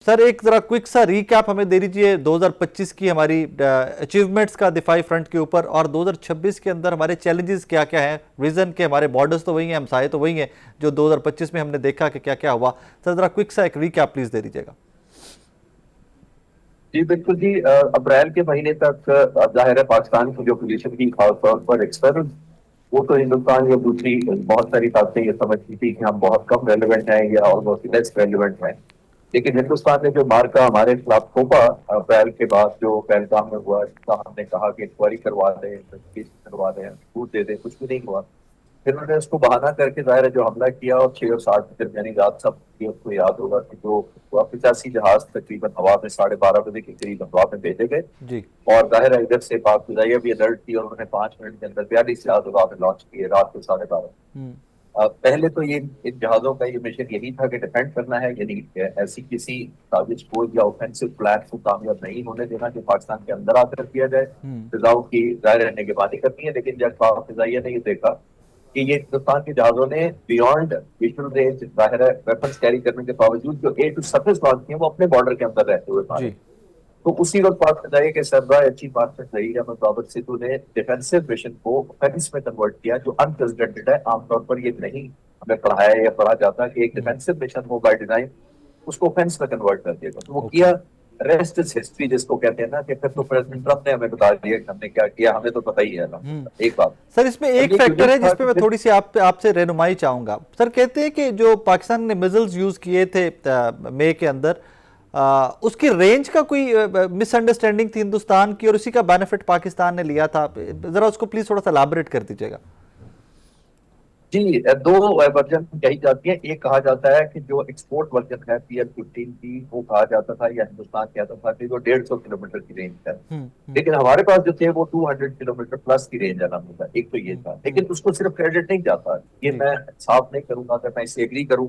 Sir एक जरा quick सा रीकैप हमें दे दीजिए 2025 की हमारी अचीवमेंट्स का दिफाई फ्रंट के ऊपर, और 2026 के अंदर हमारे चैलेंजेस क्या क्या हैं। रीजन के हमारे बॉर्डर्स तो वही हैं, हमसाए तो वही हैं जो 2025 में हमने देखा कि क्या क्या हुआ। सर जरा क्विक सा एक रीकैप प्लीज दे दीजिएगा। जी बिल्कुल जी। अप्रैल के महीने तक जाहिर है पाकिस्तान की जो पोजीशन थी खासतौर पर एक्सटर्नल, वो तो हिंदुस्तान या दूसरी बहुत सारी ताकतें ये समझती थी कि हम बहुत कम रेलिवेंट हैं या ऑलमोस्ट लेस रेलिवेंट हैं। लेकिन हिंदुस्तान ने जो मार्का हमारे खिलाफ थोपा अप्रैल के बाद जो पहलगाम में हुआ, जिसका हमने कहा कि इंक्वायरी करवा दें, इन्वेस्टिगेशन करवा दें, सबूत दे दें, कुछ भी नहीं हुआ। फिर उन्होंने उसको बहाना करके जाहिर है जो हमला किया, और 6 और 7 की दरमियानी रात सब को याद होगा कि जो 85 जहाज तकरीबन हवा में 12:30 बजे के करीब हवा में भेजे गए। जी। और जाहिर है इधर से पाक फिजाइया भी अलर्ट थी और उन्होंने 5 मिनट के अंदर 42 जहाज हवा में लॉन्च किए रात को 12:30। हम्म। पहले तो ये इन जहाजों का ये मिशन यही था कि डिफेंड करना है, यानी ऐसी किसी साजिश को या ऑफेंसिव प्लान को कामयाब नहीं होने देना जो पाकिस्तान के अंदर आकर किया जाए। हम्म। फिजाओं की जाहिर है निगरानी करनी है, लेकिन जब पाक फिजाइया ने ये देखा कि ये हिंदुस्तान के जहाजों ने बियॉन्ड विजुअल रेंज जाहिर है वेपन्स कैरी करने के बावजूद जो एयर टू सरफेस लॉन्च किए वो अपने बॉर्डर के अंदर रहते हुए मारे। जी। तो उसी वक्त बात बताइए कि सरबराह अच्छी बात से जहीर अहमद बाबर सिद्धू ने डिफेंसिव मिशन को ऑफेंस में कन्वर्ट किया, जो अनप्रेसिडेंटेड है। आमतौर पर ये नहीं हमें पढ़ाया या पढ़ा जाता कि एक डिफेंसिव मिशन हो बाय डिजाइन उसको ऑफेंस में कन्वर्ट कर दिया, तो वो ओके। किया। रेस्ट इज हिस्ट्री जिसको कहते हैं ना, कि फिर तो प्रेसिडेंट ट्रम्प ने हमें बता दिया कि हमने क्या किया, हमें तो पता ही है ना। एक बात। सर इसमें और एक ये फैक्टर यूनिक है था जिस पे कि मैं फिर थोड़ी सी आपसे रहनुमाई चाहूंगा। सर कहते हैं कि जो पाकिस्तान ने मिसाइल्स यूज किए थे मई के अंदर, उसकी रेंज का कोई मिसअंडरस्टैंडिंग थी हिंदुस्तान की, और उसी का बेनिफिट पाकिस्तान ने लिया था। जरा उसको प्लीज थोड़ा सा एलाबोरेट कर दीजिएगा। जी, दो वर्जन कही जाती है। एक कहा जाता है कि जो एक्सपोर्ट वर्जन है PL-15 की, वो कहा जाता था या हिंदुस्तान कहता था कि वो 150 किलोमीटर की रेंज है। हम्म। लेकिन हमारे पास जो थे वो 200 किलोमीटर प्लस की रेंज आना होता। एक तो ये था, लेकिन उसको सिर्फ क्रेडिट नहीं जाता। ये जी। मैं साफ नहीं करूंगा कि मैं इससे एग्री करूं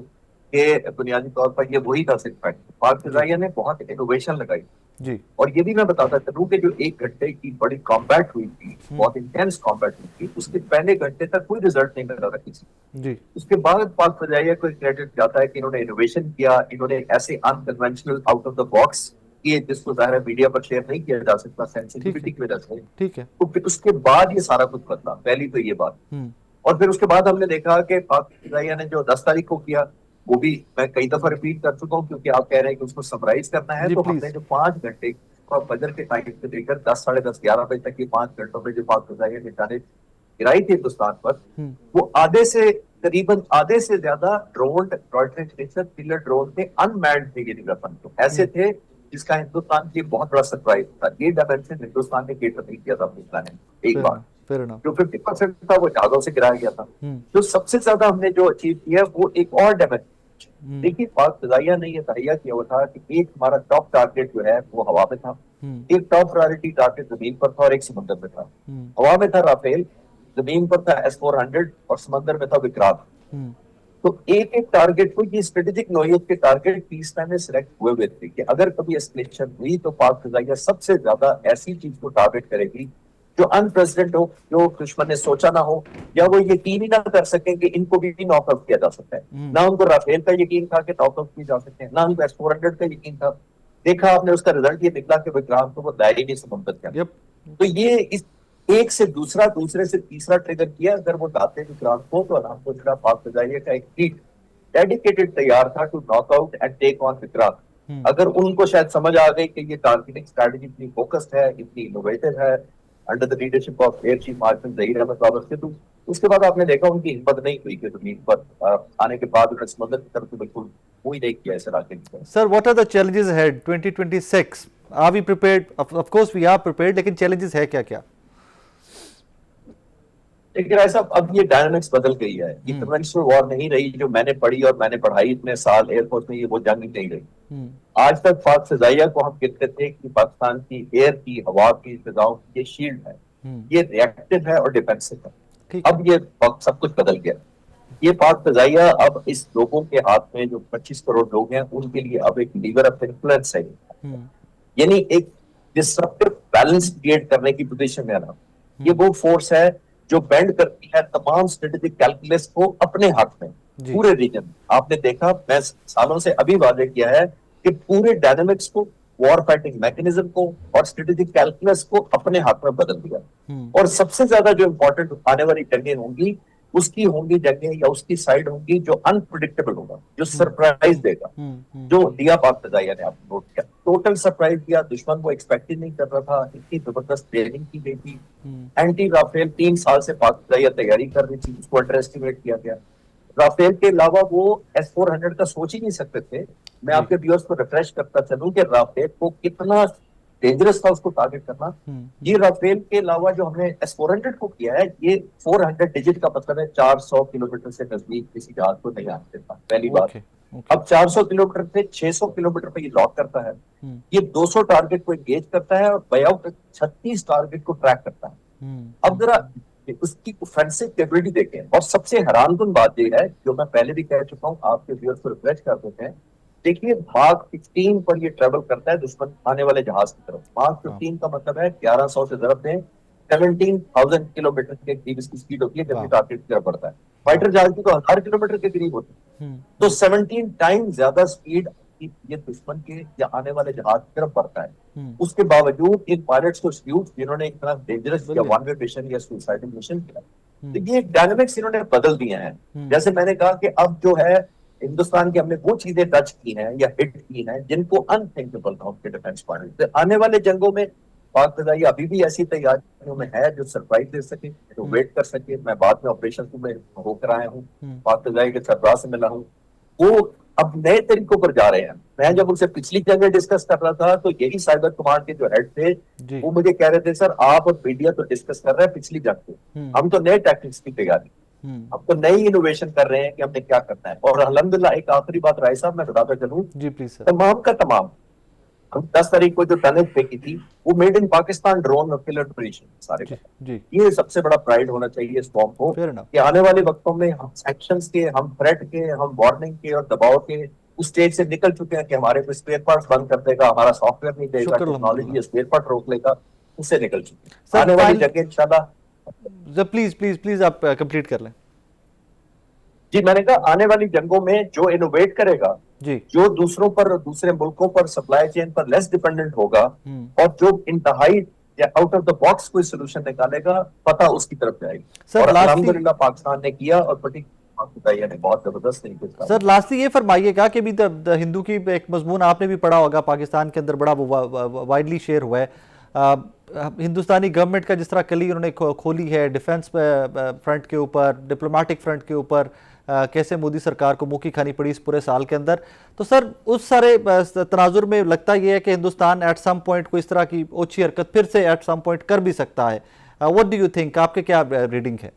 कि बुनियादी तौर पर ये वही था सिर्फ फैक्ट। पाक जी। फिजाइया ने बहुत इनोवेशन लगाई। जी। और ये भी मैं बताता चलूं कि जो 1 घंटे की बड़ी कॉम्बैट हुई थी, हम्म। बहुत इंटेंस कॉम्बैट हुई थी, उसके पहले घंटे तक कोई रिजल्ट नहीं मिला था किसी। जी। उसके बाद पाक फजाइया को क्रेडिट जाता है कि इन्होंने इनोवेशन किया, इन्होंने ऐसे unconventional out of the box किए जिसको जाहिर है मीडिया पर शेयर नहीं किया जा सकता ठीक सेंसिटिविटी है। की वजह से। ठीक है। तो फिर उसके बाद ये सारा कुछ बदला, पहली तो ये बात। हम्म। और फिर उसके बाद हमने देखा कि पाक फजाइया ने जो 10 तारीख को किया, वो भी मैं कई दफा रिपीट कर चुका हूँ, क्योंकि आप कह रहे हैं कि उसको समराइज करना है। जी तो हमने प्लीज। जो 5 घंटे फजर के टाइम से लेकर 10, साढ़े 10, 11 बजे तक के 5 घंटों में जो पाक फजाइया ने जाने गिराई थी हिंदुस्तान पर, हम्म। वो आधे से करीबन आधे से ज्यादा ड्रोन किलर ड्रोन थे, अनमैन्ड थे। ये वेपन तो ऐसे हम्म। थे जिसका हिंदुस्तान की बहुत बड़ा सरप्राइज था। ये डायमेंशन हिंदुस्तान ने केटर नहीं किया था अपनी प्लानिंग। एक फेयर बात। इनफ। Fair enough. जो 50% था वो जहाजों से गिराया गया था। हम्म। जो सबसे ज्यादा हमने जो अचीव किया वो एक और डायमेंशन। हम्म। देखिए पाक फिजाइया ने यह तहैया किया हुआ था कि एक हमारा टॉप टारगेट जो है वो हवा में था, हम्म। एक टॉप प्रायोरिटी टारगेट जमीन पर था और एक समंदर में था। हम्म। हवा में था राफेल, जमीन पर था S-400 और समंदर में था विक्रांत। हम्म। तो एक एक टारगेट को, ये स्ट्रेटेजिक नौयत के टारगेट पीस टाइम में सिलेक्ट हुए हुए थे कि अगर कभी एस्केलेशन हुई तो पाक फिजाइया सबसे ज्यादा ऐसी चीज को टारगेट करेगी जो अनप्रेसिडेंट हो, जो दुश्मन ने सोचा ना हो, या वो यकीन ही ना कर सकें कि इनको भी नॉकआउट किया जा सकता है। हम्म। ना उनको राफेल का यकीन था कि नॉकआउट किए जा सकते हैं, ना उनको S-400 का यकीन था। देखा आपने उसका रिजल्ट ये निकला कि विक्रांत को वो दायरे ही नहीं समुद्र के अंदर। यप। तो ये इस एक से दूसरा, दूसरे से तीसरा ट्रिगर किया। अगर वो दाते विक्रांत को, तो आराम को जरा पाक फिजाइया का एक फ्लीट डेडिकेटेड तैयार था to knock out and take on Vikrant. Hmm. अगर उनको शायद समझ आ गई कि ये टारगेटिंग स्ट्रैटेजी इतनी फोकस्ड है, इतनी इनोवेटिव है, under the leadership of air chief marshal Zaheer Ahmed Babar Sidhu, उसके बाद आपने देखा उनकी हिम्मत नहीं हुई कि जमीन पर आने के बाद उन्होंने समंदर की तरफ से बिल्कुल मुंह ही नहीं किया इस इलाके की तरफ। Sir what are the challenges ahead 2026? Are we prepared? Of course we are prepared, लेकिन चैलेंजेस है क्या क्या? लेकिन ऐसा अब ये डायनामिक्स बदल गई है। ये हम्म। कन्वेंशनल वॉर नहीं रही जो मैंने पढ़ी और मैंने पढ़ाई इतने साल एयरफोर्स में, ये वो जंग ही नहीं रही। हम्म। आज तक पाक फिजाइया को हम कहते थे कि पाकिस्तान की एयर की, हवा की, फिजाओं की ये शील्ड है, हम्म। ये रिएक्टिव है और डिफेंसिव है। ठीक है। अब ये वक्त सब कुछ बदल गया। ये पाक फिजाइया अब इस लोगों के हाथ में, जो 25 करोड़ लोग हैं, उनके लिए अब एक लीवर ऑफ इन्फ्लुएंस है। हम्म। यानी एक डिसरप्टिव बैलेंस क्रिएट करने की पोजीशन में आना। ये हम्म। वो फोर्स है जो बेंड करती है तमाम स्ट्रेटेजिक कैलकुलस को अपने हक में। जी। पूरे रीजन आपने देखा, मैं सालों से अभी वादे किया है कि पूरे डायनेमिक्स को, वॉर फाइटिंग मैकेनिज्म को और स्ट्रेटेजिक कैलकुलस को अपने हाथ में बदल दिया। और सबसे ज्यादा जो इंपॉर्टेंट आने वाली जंगें होंगी, उसकी होंगी जंगें या उसकी साइड होंगी जो अनप्रिडिक्टेबल होगा, जो सरप्राइज देगा। जो दिया पाक फजाइया ने आपने नोट किया, टोटल सरप्राइज दिया, दुश्मन को एक्सपेक्ट ही नहीं कर रहा था, इतनी जबरदस्त ट्रेनिंग की गई थी। एंटी राफेल 3 साल से पाक फजाइया तैयारी कर रही थी, उसको अंडर एस्टिमेट किया गया। राफेल के अलावा वो S-400 का सोच ही नहीं सकते थे। मैं आपके व्यूअर्स को रिफ्रेश करता चलूं कि राफेल को कितना डेंजरस था उसको टारगेट करना। ये राफेल के अलावा जो हमने S-400 को किया है, ये 400 डिजिट का मतलब है 400 किलोमीटर से नजदीक किसी जहाज को नहीं आने देता, पहली बात। अब 400 किलोमीटर से 600 किलोमीटर पे ये लॉक करता है। ये 200 टारगेट को एंगेज करता है और बयाउट 36 टारगेट को ट्रैक करता है। अब जरा उसकी ऑफेंसिव कैपेबिलिटी देखें, और सबसे हैरानकुन बात यह है, जो मैं पहले भी कह चुका हूं, आपके व्यूअर्स को रिफ्रेश कर देते हैं। देखिए, मार्क 15 पर ये ट्रेवल करता है दुश्मन आने वाले जहाज की तरफ। मार्क 15 का मतलब है 1100 से ज़रब दें 17,000 किलोमीटर के करीब इसकी स्पीड होती है जब ये टारगेट की तरफ बढ़ता है। फाइटर जहाज की तो 1000 किलोमीटर के करीब होती है। तो 17 टाइम ज्यादा स्पीड ये दुश्मन के या आने वाले जहाज की तरफ बढ़ता है। उसके बावजूद इन पायलट्स को सल्यूट, जिन्होंने इतना डेंजरस या वन वे मिशन या सुसाइडल मिशन किया। तो ये डायनामिक्स इन्होंने बदल दिए हैं। जैसे मैंने कहा कि अब जो है हिंदुस्तान की हमने वो चीजें टच की हैं या हिट की हैं जिनको अनथिंकेबल था उनके डिफेंस पॉइंट से। आने वाले जंगों में पाक फजाइया अभी भी ऐसी तैयारियों में है जो सरप्राइज दे सके, जो वेट कर सके। मैं बाद में ऑपरेशन में होकर आया हूँ, पाक फजाइया के सरबराह से मिला हूँ। वो अब नए तरीकों पर जा रहे हैं। मैं जब उनसे पिछली जंग डिस्कस कर रहा था तो यही साइबर कमांड के जो हेड थे वो मुझे कह रहे थे, सर आप और मीडिया तो डिस्कस कर रहे हैं पिछली जंग को, हम तो नए टैक्टिक्स की तैयारी, अब तो नई इनोवेशन कर रहे हैं कि हमने क्या करना है। और अल्हम्दुलिल्लाह एक आखिरी बात राय साहब मैं बताता चलूं, जी प्लीज सर। तमाम का तमाम हम 10 तारीख को जो टनल फेंकी थी वो मेड इन पाकिस्तान ड्रोन और किलर ऑपरेशन सारे जी। ये सबसे बड़ा प्राइड होना चाहिए इस कौम को कि आने वाले वक्तों में हम सैंक्शंस के, हम थ्रेट के, हम वार्निंग के और दबाव के उस स्टेज से निकल चुके हैं कि हमारे को स्पेयर पार्ट्स बंद कर देगा, हमारा सॉफ्टवेयर नहीं देगा, टेक्नोलॉजी स्पेयर पार्ट रोक लेगा, उससे निकल चुके हैं। आने वाली जगह इंशाल्लाह। प्लीज प्लीज प्लीज आप कंप्लीट कर लें। जी, मैंने कहा आने वाली जंगों में जो इनोवेट करेगा जी, जो दूसरों पर, दूसरे मुल्कों पर सप्लाई चेन पर लेस डिपेंडेंट होगा और जो इंतहाई या आउट ऑफ द बॉक्स कोई सोल्यूशन निकालेगा, पता उसकी तरफ जाएगी। और अल्हम्दुलिल्लाह पाकिस्तान ने किया और ने बहुत जबरदस्त तरीके से। सर लास्टली ये फरमाइएगा कि भी द हिंदू की एक मजमून आपने भी पढ़ा होगा, पाकिस्तान के अंदर बड़ा वाइडली शेयर हुआ है। हिंदुस्तानी गवर्नमेंट का जिस तरह कली उन्होंने खोली है डिफेंस फ्रंट के ऊपर, डिप्लोमेटिक फ्रंट के ऊपर, कैसे मोदी सरकार को मुँह की खानी पड़ी इस पूरे साल के अंदर। तो सर उस सारे तनाजुर में लगता ये है कि हिंदुस्तान एट सम पॉइंट कोई इस तरह की ओछी हरकत फिर से एट सम पॉइंट कर भी सकता है। व्हाट डू यू थिंक, आपके क्या रीडिंग है?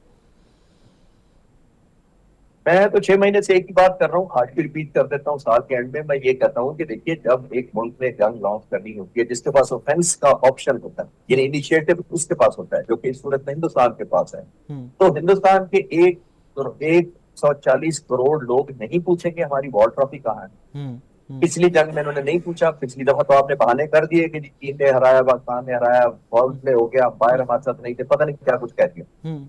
मैं तो 6 महीने से एक ही बात कर रहा हूँ, आज भी रिपीट कर देता हूँ। साल के एंड में मैं ये कहता हूँ कि देखिए, जब एक मुल्क में जंग लॉन्च करनी होती है जिसके पास ऑफेंस का ऑप्शन होता है, ये इनिशिएटिव उसके पास होता है, जो कि इस सूरत में हिंदुस्तान के पास है। तो हिंदुस्तान के 140 करोड़ लोग नहीं पूछेंगे हमारी वॉर ट्रॉफी कहाँ है। पिछली जंग में उन्होंने नहीं पूछा, पिछली दफा तो आपने बहाने कर दिए कि चीन ने हराया, पाकिस्तान ने हराया, बॉल प्ले हो गया, अंपायर हमारे साथ नहीं थे, पता नहीं क्या कुछ कह दिया।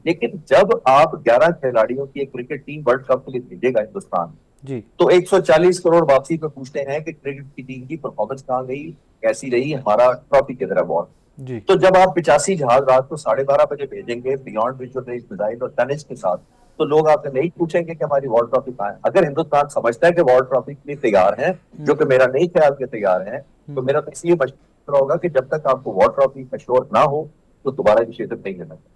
लेकिन जब आप 11 खिलाड़ियों की एक क्रिकेट टीम वर्ल्ड कप के लिए भेजेगा हिंदुस्तान जी, तो 140 करोड़ वापसी पे पूछते हैं कि क्रिकेट की टीम की परफॉर्मेंस कहाँ गई, कैसी रही, हमारा ट्रॉफी किधर है बॉल। तो जब आप 85 जहाज रात को 12:30 बजे भेजेंगे बियॉन्ड विजुअल रेंज मिसाइल और टनेज के साथ, तो लोग आपसे नहीं पूछेंगे कि हमारी वर्ल्ड ट्रॉफी कहाँ है। अगर हिंदुस्तान समझता है कि वर्ल्ड ट्रॉफी के लिए तैयार है, जो कि मेरा नहीं ख्याल के तैयार है, तो मेरा तो इसलिए मशवरा होगा कि जब तक आपको वर्ल्ड ट्रॉफी एश्योर ना हो तो दोबारा इनिशिएटिव नहीं लेना।